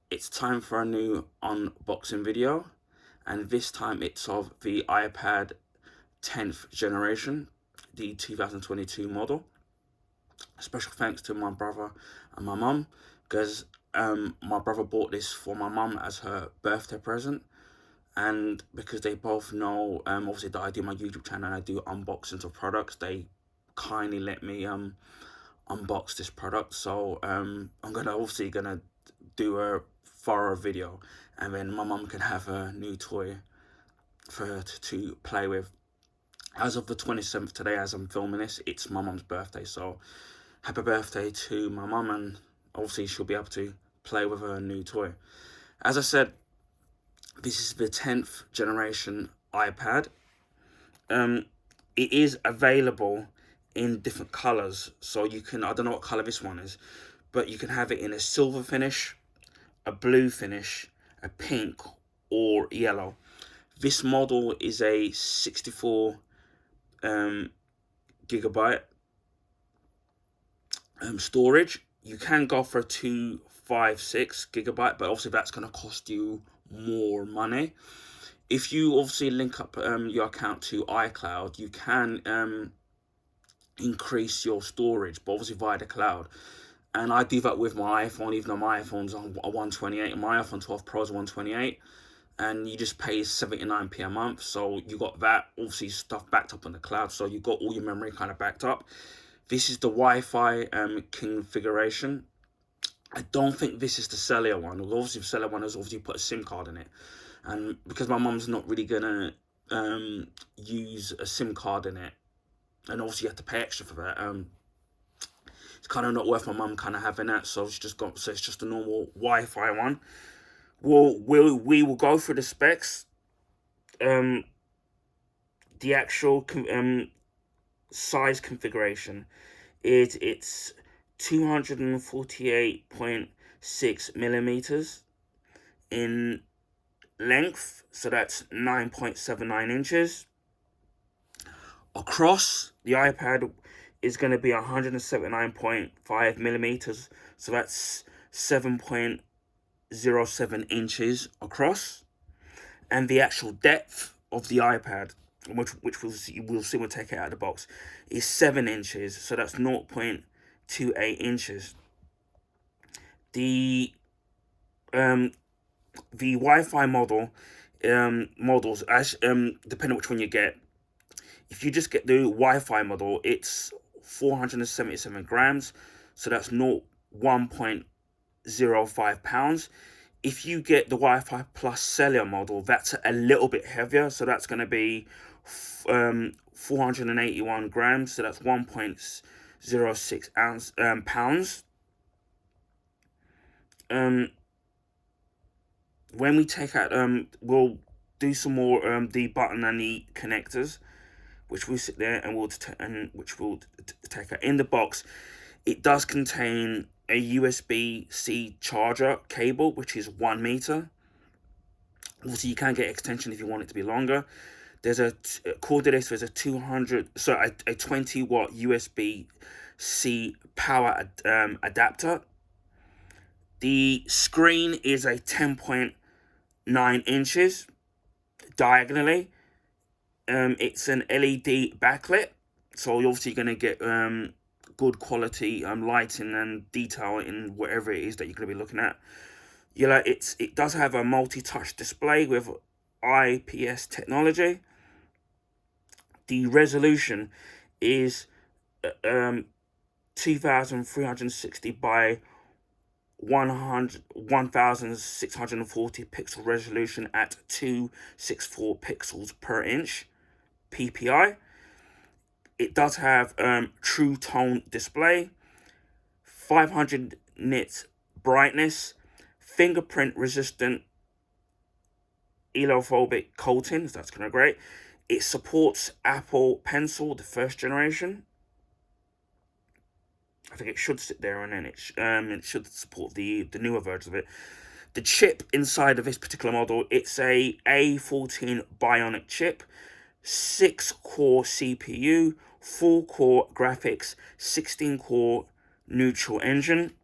It's time for a new unboxing video, and this time it's of the iPad 10th generation, the 2022 model. Special thanks to my brother and my mum, because my brother bought this for my mum as her birthday present, and because they both know obviously that I do my YouTube channel and I do unboxings of products, they kindly let me unbox this product. So I'm gonna do a thorough video, and then my mum can have a new toy for her to play with. As of the 27th today, as I'm filming this, it's my mum's birthday, so happy birthday to my mum, and obviously she'll be able to play with her new toy. As I said, this is the 10th generation iPad. Um, it is available in different colors, so you can, I don't know what color this one is, but you can have it in a silver finish, a blue finish, a pink, or yellow. This model is a 64 gigabyte storage. You can go for a 256 gigabyte, but obviously that's going to cost you more money. If you obviously link up your account to iCloud, you can increase your storage, but obviously via the cloud. And I do that with my iPhone, even though my iPhone's on 128 and my iPhone 12 Pro is 128. And you just pay 79p a month, so you got that obviously stuff backed up on the cloud, so you got all your memory kind of backed up. This is the Wi-Fi configuration. I don't think this is the cellular one. Obviously the cellular one has obviously put a SIM card in it, and because my mum's not really gonna use a SIM card in it, and obviously you have to pay extra for that, it's kind of not worth my mum kind of having that, so it's just a normal Wi-Fi one. We will go through the specs, the actual size configuration. It's 248.6 millimeters in length, so that's 9.79 inches. Across, the iPad is going to be 179.5 millimeters, so that's 7.07 inches across. And the actual depth of the iPad, which we'll see when we take it out of the box, is 7 inches, so that's 0.28 inches. The Wi-Fi models, as depending on which one you get. If you just get the Wi-Fi model, it's 477 grams, so that's 1.05 pounds. If you get the Wi-Fi Plus cellular model, that's a little bit heavier, so that's going to be 481 grams, so that's 1.06 pounds. When we take out, we'll do some more the button and the connectors, which will sit there and which we'll take out in the box. It does contain a USB-C charger cable, which is 1 meter. Obviously, you can get extension if you want it to be longer. There's according to this, there's a 20-watt USB-C power adapter. The screen is a 10.9 inches diagonally. It's an LED backlit, so you're obviously going to get good quality lighting and detail in whatever it is that you're going to be looking at. It does have a multi-touch display with IPS technology. The resolution is 2360 by 1640 pixel resolution at 264 pixels per inch PPI. It does have true tone display, 500 nit brightness, fingerprint resistant elophobic coating, so that's kind of great. It supports Apple Pencil, the first generation. I think it should sit there, and then it should support the newer version of it. The chip inside of this particular model, it's a A14 Bionic chip, 6-core CPU, 4-core graphics, 16-core neutral engine.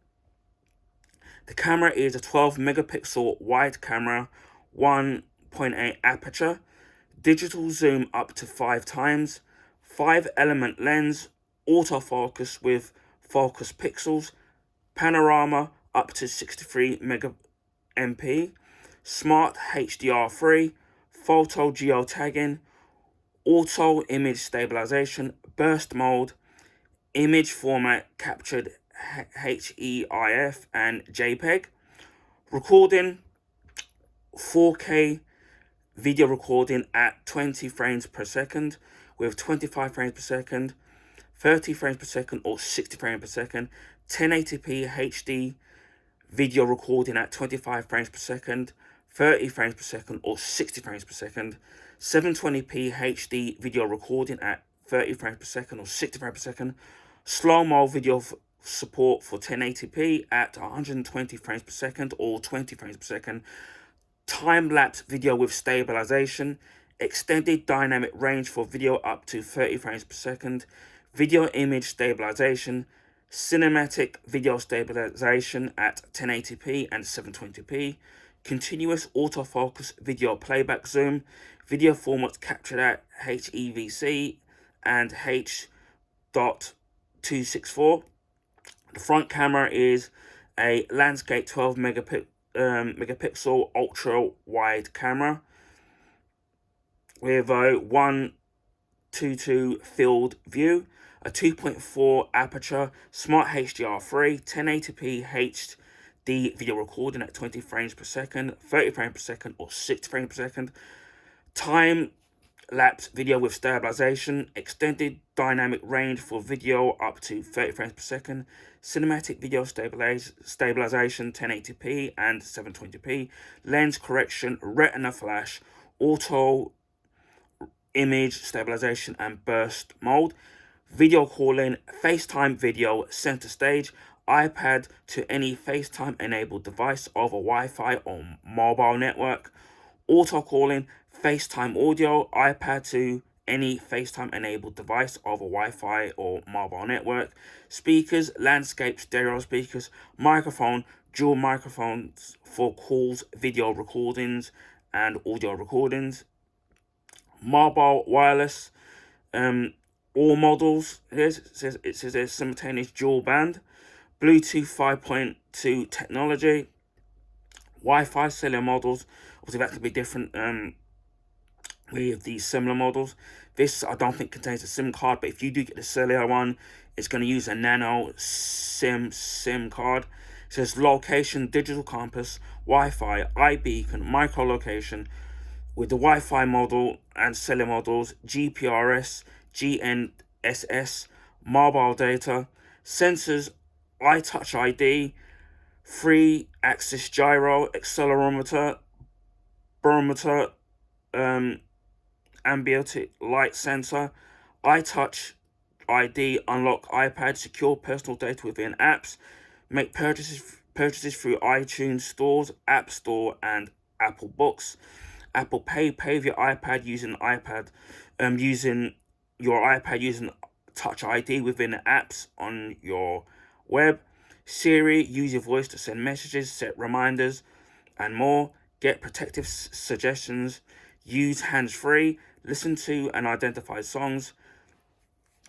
The camera is a 12 megapixel wide camera, 1.8 aperture, digital zoom up to 5 times, 5 element lens, autofocus with focus pixels, panorama up to 63 MP, smart HDR3, photo geotagging, auto image stabilization, burst mode, image format captured HEIF and JPEG, recording 4K video recording at 20 frames per second with 25 frames per second, 30 frames per second or 60 frames per second, 1080p HD video recording at 25 frames per second, 30 frames per second or 60 frames per second, 720p HD video recording at 30 frames per second or 60 frames per second, slow-mo video support for 1080p at 120 frames per second or 20 frames per second, time-lapse video with stabilization, extended dynamic range for video up to 30 frames per second, video image stabilization, cinematic video stabilization at 1080p and 720p, continuous autofocus video playback zoom, video formats captured at HEVC and H.264. The front camera is a landscape 12 megapixel ultra wide camera with a 1:2 field view, a 2.4 aperture, smart HDR3, 1080p HD video recording at 20 frames per second, 30 frames per second or 60 frames per second, time lapse video with stabilization, extended dynamic range for video up to 30 frames per second, cinematic video stabilization 1080p and 720p, lens correction, retina flash, auto image stabilization and burst mode, video calling, FaceTime video center stage, iPad to any FaceTime enabled device over Wi-Fi or mobile network, auto calling, FaceTime audio, iPad to any FaceTime enabled device over Wi-Fi or mobile network, speakers, landscape stereo speakers, microphone, dual microphones for calls, video recordings and audio recordings, mobile wireless, all models. It says there's simultaneous dual band, Bluetooth 5.2 technology, Wi-Fi cellular models. Obviously that could be different with these similar models. This I don't think contains a SIM card, but if you do get the cellular one, it's going to use a nano SIM card. It says location, digital compass, Wi-Fi, iBeacon, micro location. With the Wi-Fi model and cellular models, GPRS, GNSS, mobile data, sensors, iTouch ID, 3-axis gyro, accelerometer, barometer, ambient light sensor, iTouch ID, unlock iPad, secure personal data within apps, make purchases through iTunes stores, App Store, and Apple Books. Apple Pay, pay with your iPad using using Touch ID within the apps on your web. Siri, use your voice to send messages, set reminders, and more. Get protective suggestions. Use hands-free. Listen to and identify songs.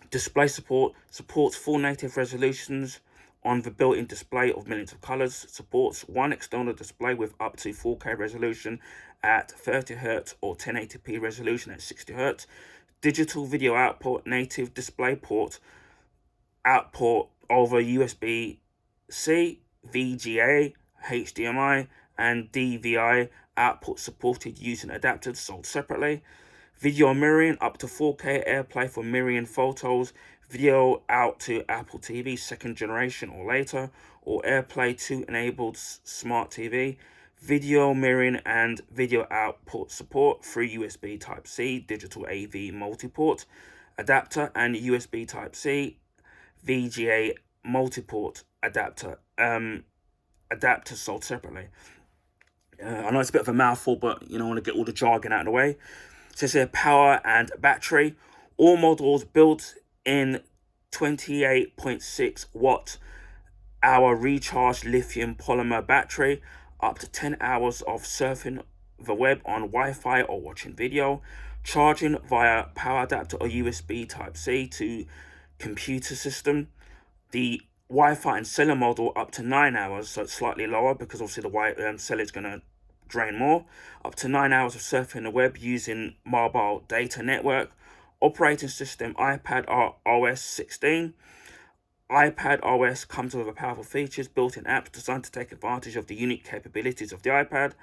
Display support. Supports full native resolutions on the built-in display of millions of colors. Supports one external display with up to 4K resolution at 30Hz or 1080p resolution at 60Hz. Digital video output, native display port, output over USB-C, VGA, HDMI, and DVI output supported using adapters sold separately. Video mirroring, up to 4K AirPlay for mirroring photos, video out to Apple TV second generation or later, or AirPlay 2 enabled smart TV. Video mirroring and video output support through USB Type-C, digital AV multi-port adapter, and USB Type-C, VGA multi-port adapter. Adapters sold separately. I know it's a bit of a mouthful, but I want to get all the jargon out of the way. It says here power and battery. All models built in 28.6 watt hour recharged lithium polymer battery, up to 10 hours of surfing the web on Wi-Fi or watching video, charging via power adapter or USB Type-C to computer system. The Wi-Fi and cellular model up to 9 hours, so it's slightly lower because obviously the cellular is going to drain more. Up to 9 hours of surfing the web using mobile data network. Operating system iPad OS 16. iPad OS comes with powerful features, built-in apps designed to take advantage of the unique capabilities of the iPad.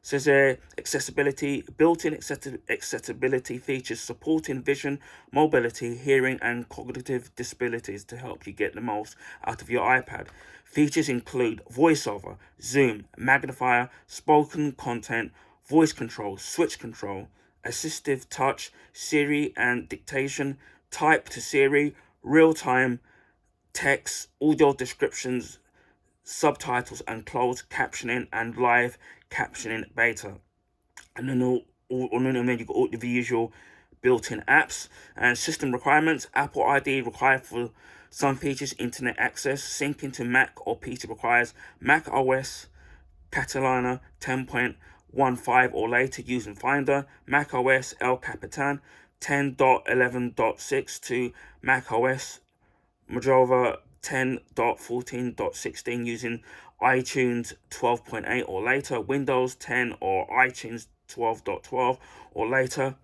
Says there, accessibility, built-in accessibility features supporting vision, mobility, hearing, and cognitive disabilities to help you get the most out of your iPad. Features include voiceover, zoom, magnifier, spoken content, voice control, switch control, assistive touch, Siri and dictation, type to Siri, real-time text, audio descriptions, subtitles and closed captioning, and live captioning beta. And then you've got all the usual built-in apps and system requirements. Apple ID required for some features, internet access, syncing to Mac or PC requires Mac OS Catalina 10.15 or later using Finder, Mac OS El Capitan 10.11.6 to Mac OS Mojave 10.14.16 using iTunes 12.8 or later, Windows 10 or iTunes 12.12 or later.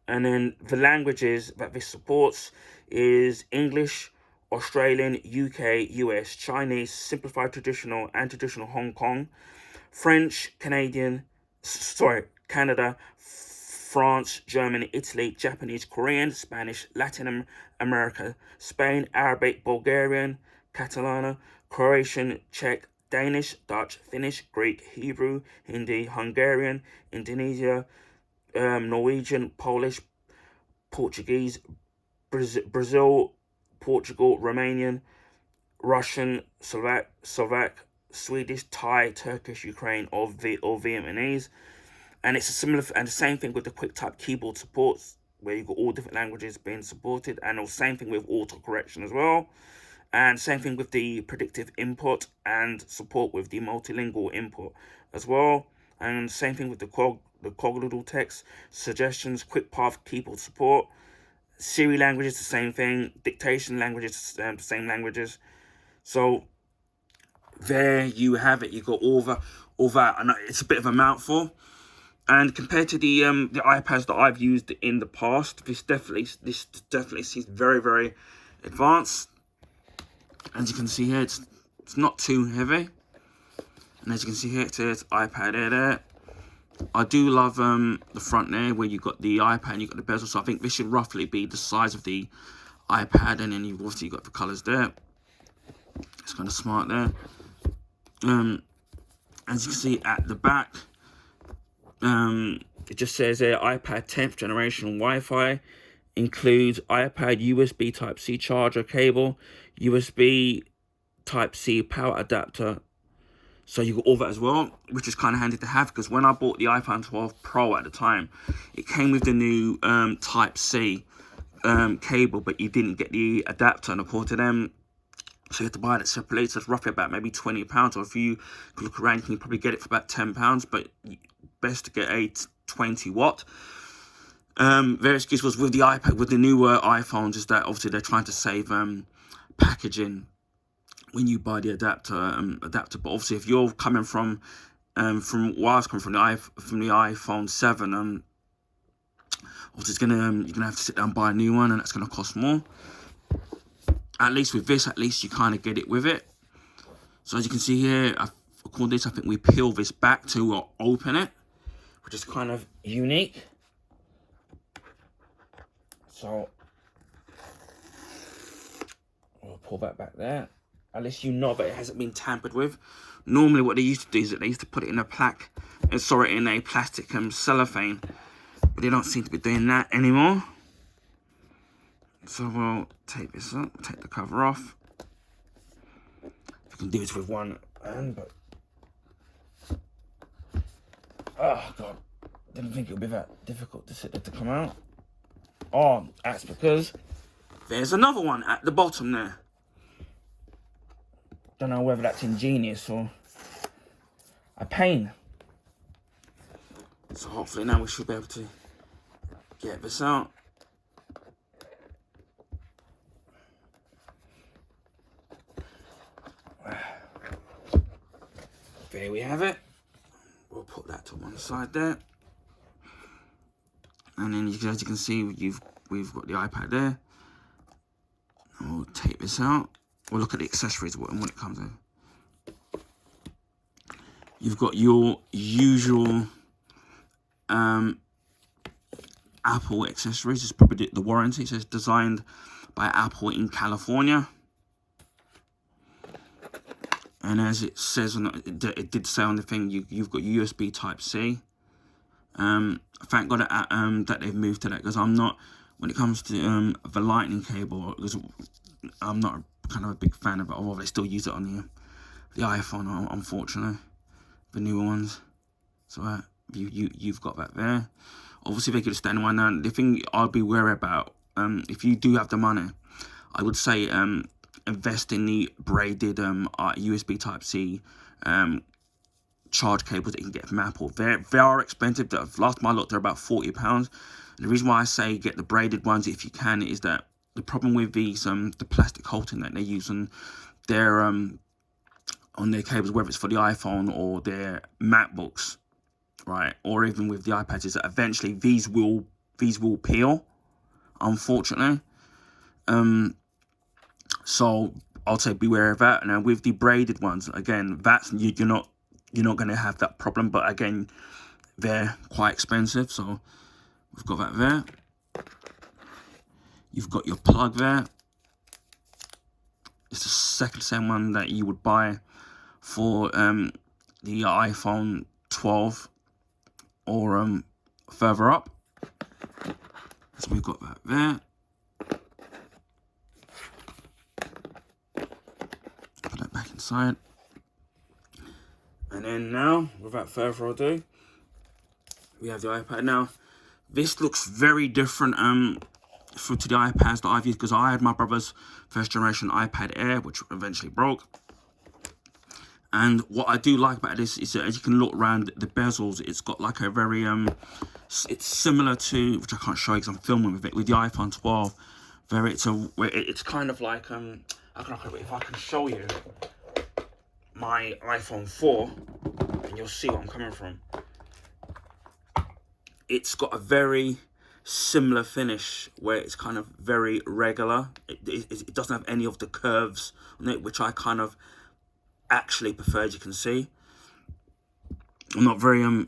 And then the languages that this supports is English, Australian, UK, US, Chinese, simplified traditional and traditional Hong Kong, French, Canada, France, Germany, Italy, Japanese, Korean, Spanish, Latin America, Spain, Arabic, Bulgarian, Catalana, Croatian, Czech, Danish, Dutch, Finnish, Greek, Hebrew, Hindi, Hungarian, Indonesia, Norwegian, Polish, Portuguese, Brazil, Portugal, Romanian, Russian, Slovak, Swedish, Thai, Turkish, Ukraine, or Vietnamese. And it's a similar, and the same thing with the QuickType keyboard supports, where you've got all different languages being supported, and the same thing with auto correction as well, and same thing with the predictive input and support with the multilingual input as well, and same thing with the cognitive text suggestions, quick path keyboard support. Siri language is the same thing, dictation languages the same languages. So there you have it. You've got all that. And it's a bit of a mouthful. And compared to the iPads that I've used in the past, this definitely seems very, very advanced. As you can see here, it's not too heavy. And as you can see here, it says iPad Air there. I do love the front there, where you've got the iPad and you've got the bezel. So I think this should roughly be the size of the iPad. And then you've obviously got the colours there. It's kind of smart there. As you can see at the back, it just says there, iPad 10th generation Wi-Fi, includes iPad USB Type-C charger cable, USB Type-C power adapter. So you got all that as well, which is kind of handy to have, because when I bought the iPhone 12 Pro at the time, it came with the new Type-C cable, but you didn't get the adapter, and according to them, so you have to buy it separately. So it's roughly about maybe £20, or if you look around, you can probably get it for about £10, but best to get a 20 watt. Their excuse was with the iPad, with the newer iPhones, is that obviously they're trying to save packaging when you buy the adapter. But obviously, if you're coming from what I was coming from the iPhone 7, obviously it's you're gonna have to sit down and buy a new one, and that's gonna cost more. At least with this, at least you kind of get it with it. So as you can see here, according to this, I think we peel this back to open it, which is kind of unique. So I'll pull that back there. At least you know that it hasn't been tampered with. Normally what they used to do is that they used to put it in a plastic cellophane, but they don't seem to be doing that anymore. So we'll take this up, take the cover off. You can do this with one hand, but oh god, didn't think it would be that difficult to come out. Oh, that's because there's another one at the bottom there. Don't know whether that's ingenious or a pain. So hopefully now we should be able to get this out. There we have it. We'll put that to one side there. And then as you can see, we've got the iPad there. And we'll take this out. We'll look at the accessories when it comes in. You've got your usual Apple accessories. It's probably the warranty. It says designed by Apple in California. And as it says it did say on the thing, you've got USB Type-C. Thank God that they've moved to that, because I'm not, when it comes to the lightning cable, because I'm not kind of a big fan of it. Although they still use it on the iPhone, unfortunately, the newer ones. So you've got that there. Obviously, they could stand one. Now, the thing I'd be wary about, if you do have the money, I would say invest in the braided USB Type-C charge cables that you can get from Apple. They are expensive. Last time I looked, they're about £40. The reason why I say get the braided ones if you can is that the problem with these the plastic coating that they use on their cables, whether it's for the iPhone or their MacBooks, right, or even with the iPads, is that eventually these will peel, unfortunately. So I'll say beware of that. Now with the braided ones, again, that's you're not going to have that problem, but again, they're quite expensive. So we've got that there. You've got your plug there. It's the same one that you would buy for the iPhone 12 or further up. So we've got that there. Put that back inside. And then now, without further ado, we have the iPad. Now, this looks very different to the iPads that I've used, because I had my brother's first generation iPad Air, which eventually broke. And what I do like about this is that as you can look around the bezels, it's got like a very it's similar to, which I can't show you because I'm filming with it, with the iPhone 12. It's kind of like if I can show you my iPhone 4, and you'll see what I'm coming from. It's got a very similar finish where it's kind of very regular. It doesn't have any of the curves on it, which I kind of actually prefer, as you can see. I'm not very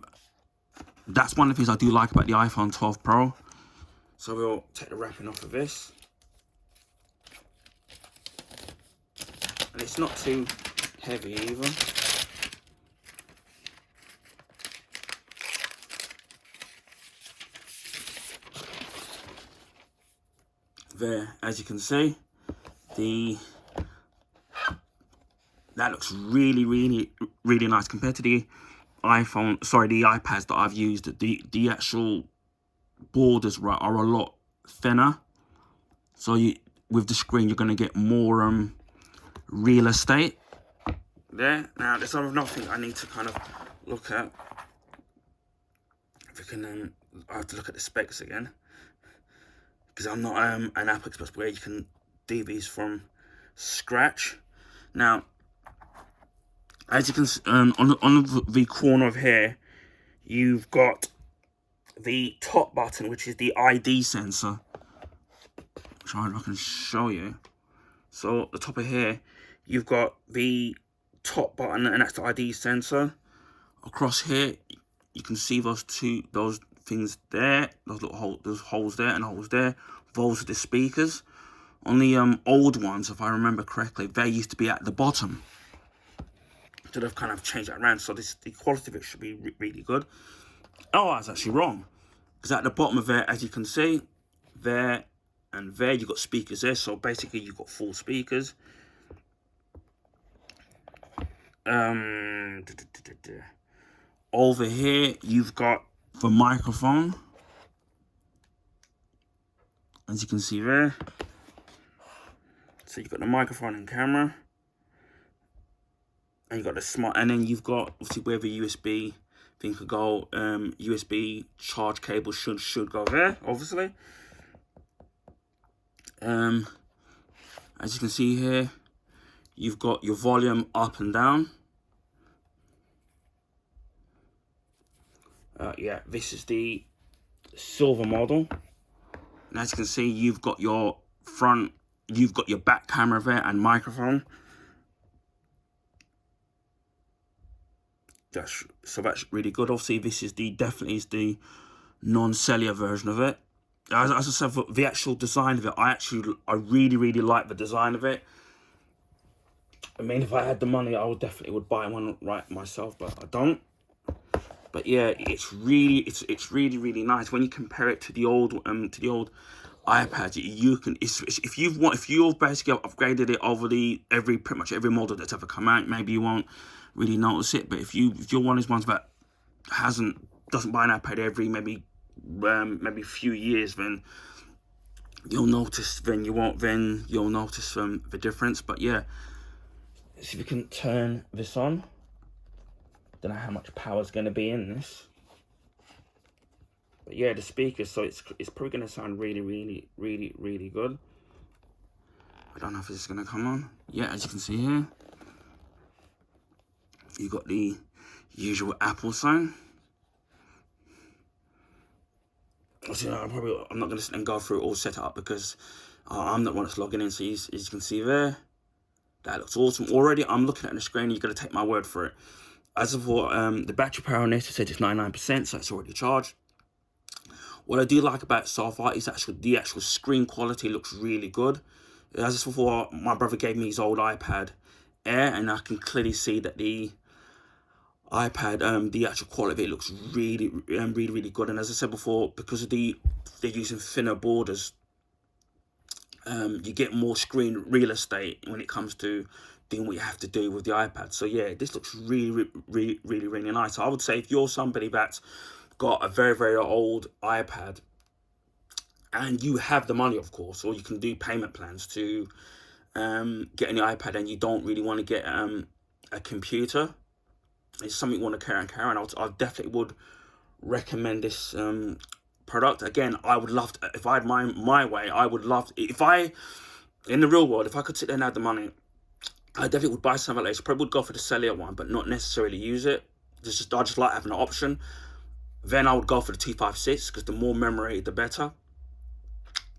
that's one of the things I do like about the iPhone 12 Pro. So we'll take the wrapping off of this, and it's not too heavy either. There, as you can see, that looks really, really, really nice compared to the the iPads that I've used. The actual borders are a lot thinner, so with the screen you're going to get more real estate there. Now there's another thing I need to kind of look at. If we can, I have to look at the specs again, because I'm not an Apple expert where you can do these from scratch. Now, as you can see, on the corner of here, you've got the top button, which is the ID sensor, which I can show you. So at the top of here, you've got the top button, and that's the ID sensor. Across here, you can see those things there, those holes there and holes there. Those are the speakers. On the old ones, if I remember correctly, they used to be at the bottom. So they've kind of changed that around. So the quality of it should be really good. Oh, I was actually wrong, because at the bottom of it, as you can see, there and there, you've got speakers there. So basically, you've got 4 speakers. Over here, you've got the microphone, as you can see there. So you've got the microphone and camera. and you got the smart, and then you've got obviously where the USB thing could go. USB charge cable should go there, obviously. As you can see here, you've got your volume up and down. Yeah, this is the silver model. And as you can see, you've got your front, you've got your back camera there and microphone. So that's really good. Obviously, this is definitely is the non-cellular version of it. As I said, for the actual design of it, I really like the design of it. I mean, if I had the money, I definitely would buy one right myself, but I don't. But yeah, it's really nice when you compare it to the old iPad. You can, if you've basically upgraded it over pretty much every model that's ever come out, maybe you won't really notice it. But if you're one of those ones that doesn't buy an iPad every maybe few years, then you'll notice. You'll notice the difference. But yeah, see if we can turn this on. Don't know how much power is going to be in this, but yeah, the speakers. So it's probably going to sound really good. I don't know if this is going to come on. Yeah, as you can see here, you got the usual Apple sign. So I'm not going to sit and go through it all set up because I'm not one that's logging in. So as you can see there, that looks awesome. Already, I'm looking at the screen. You're going to take my word for it. As for the battery power on this, it said it's 99%, so it's already charged. What I do like about it so far is the actual screen quality looks really good. As before, my brother gave me his old iPad Air, and I can clearly see that the iPad, the actual quality of it looks really good. And as I said before, because of they're using thinner borders, you get more screen real estate when it comes to doing what you have to do with the iPad. So yeah, this looks really nice. So I would say if you're somebody that's got a very old iPad and you have the money, of course, or you can do payment plans to get an iPad, and you don't really want to get a computer, it's something you want to carry on. I definitely would recommend this product. Again, I would love to, if I had my way, I would love to, in the real world, if I could sit there and have the money, I definitely would buy something like this. Probably would go for the cellular one, but not necessarily use it. I just like having an option. Then I would go for the 256 because the more memory, the better.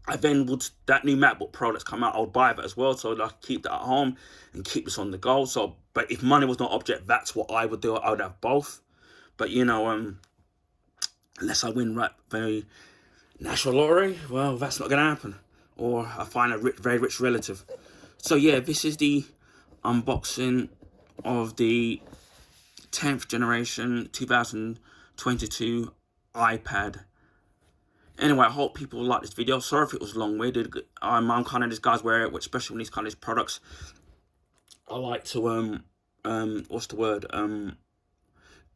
I then would, that new MacBook Pro that's come out, I would buy that as well. So I'd like keep that at home and keep this on the go. So, but if money was not object, that's what I would do. I would have both. But you know, unless I win very national lottery, well, that's not going to happen. Or I find a very rich relative. So yeah, this is the unboxing of the 10th generation 2022 iPad. Anyway, I hope people like this video. Sorry if it was long-winded. I'm kind of this guy's where, especially when these kind of products, I like to what's the word,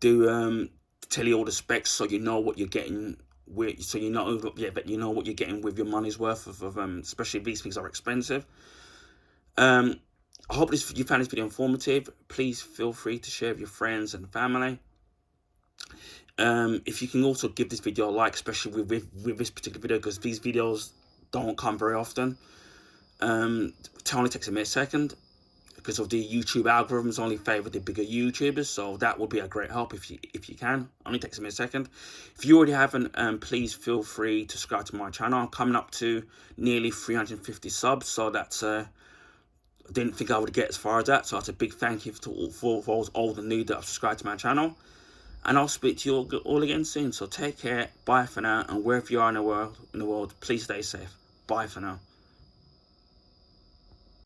tell you all the specs so you know what you're getting with, so you know, yeah, but you know what you're getting with your money's worth of especially these things are expensive. I hope you found this video informative. Please feel free to share with your friends and family. If you can also give this video a like, especially with this particular video, because these videos don't come very often. It only takes a mere second because of the YouTube algorithms only favor the bigger YouTubers, so that would be a great help if you can. Only takes a mere second. If you already haven't, please feel free to subscribe to my channel. I'm coming up to nearly 350 subs, so that's I didn't think I would get as far as that, so that's a big thank you for all the new that have subscribed to my channel. And I'll speak to you all again soon. So take care, bye for now, and wherever you are in the world, please stay safe. Bye for now.